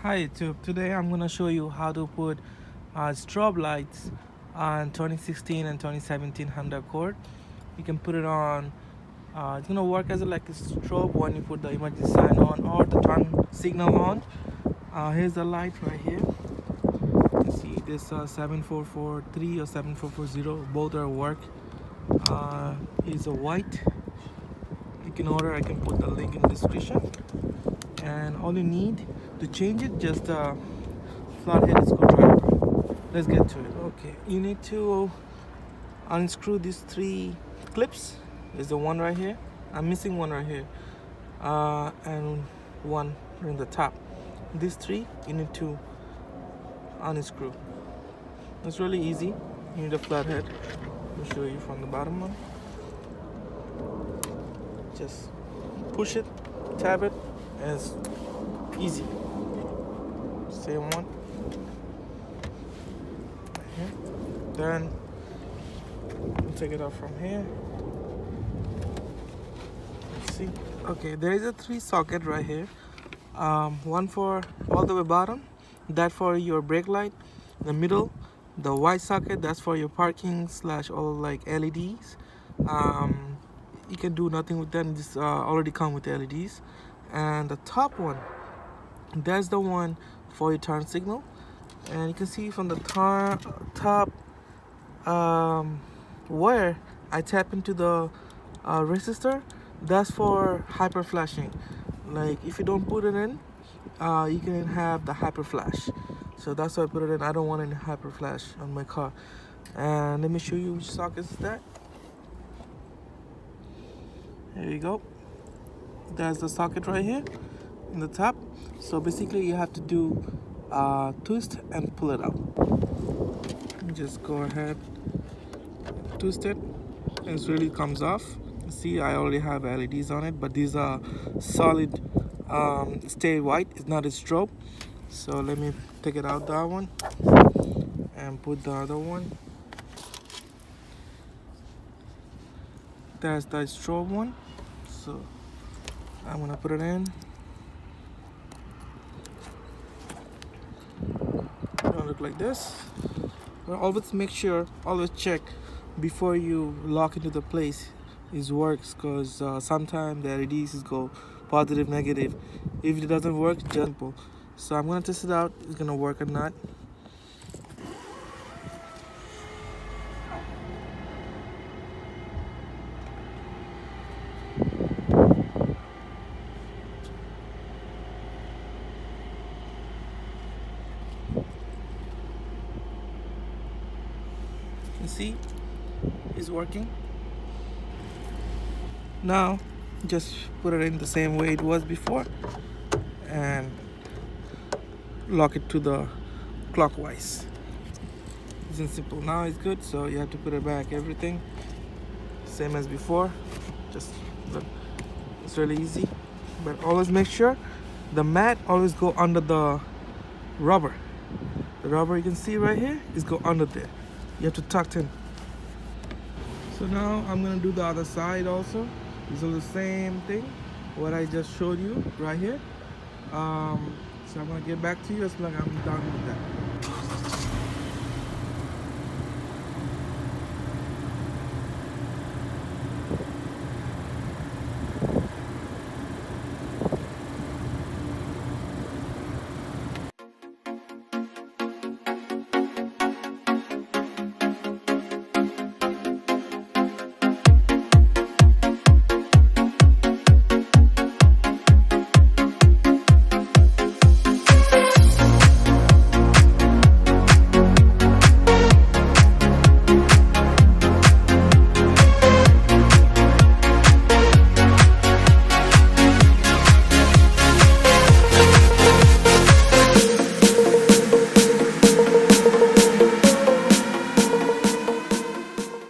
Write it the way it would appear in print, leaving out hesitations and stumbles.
Hi YouTube. Today I'm gonna show you how to put strobe lights on 2016 and 2017 Honda Accord. You can put it on. It's gonna work as like a strobe when you put the emergency sign on or the turn signal on. Here's the light right here. You can see this 7443 or 7440. Both are work. Is a white. You can order. I can put the link in the description. And all you need to change it, just a flathead screwdriver. Let's get to it. Okay, you need to unscrew these three clips. There's the one right here. I'm missing one right here, and one in the top. These three you need to unscrew. It's really easy. You need a flathead. Let me show you from the bottom one. Just push it, tap it, and it's easy. Same one. Right here. Then we'll take it out from here. Let's see. Okay, there is a 3 socket right here. One for all the way bottom, that for your brake light. The middle, the white socket, that's for your parking / all like LEDs. You can do nothing with them. This already come with LEDs. And the top one, that's the one for your turn signal. And you can see from the top where I tap into the resistor, that's for hyper flashing. Like if you don't put it in, you can have the hyper flash. So that's why I put it in. I don't want any hyper flash on my car. And let me show you which socket is that. There you go. There's the socket right here in the top. So basically you have to do twist and pull it out. Just go ahead, twist it, and it really comes off. See, I already have LEDs on it, but these are solid, stay white. It's not a strobe. So let me take it out, that one, and put the other one. That's the strobe one. So I'm gonna put it in. It'll look like this. But always make sure, always check before you lock into the place it works, because sometimes the LEDs go positive, negative. If it doesn't work, just simple. So I'm gonna test it out. It's gonna work or not. You see, it's working. Now, just put it in the same way it was before and lock it to the clockwise. It's simple. Now it's good, so you have to put it back. Everything same as before. Just look, it's really easy. But always make sure the mat always go under the rubber. The rubber you can see right here is go under there. You have to tuck in. So now I'm gonna do the other side also. It's all the same thing what I just showed you right here. So I'm gonna get back to you as soon as I'm done with that.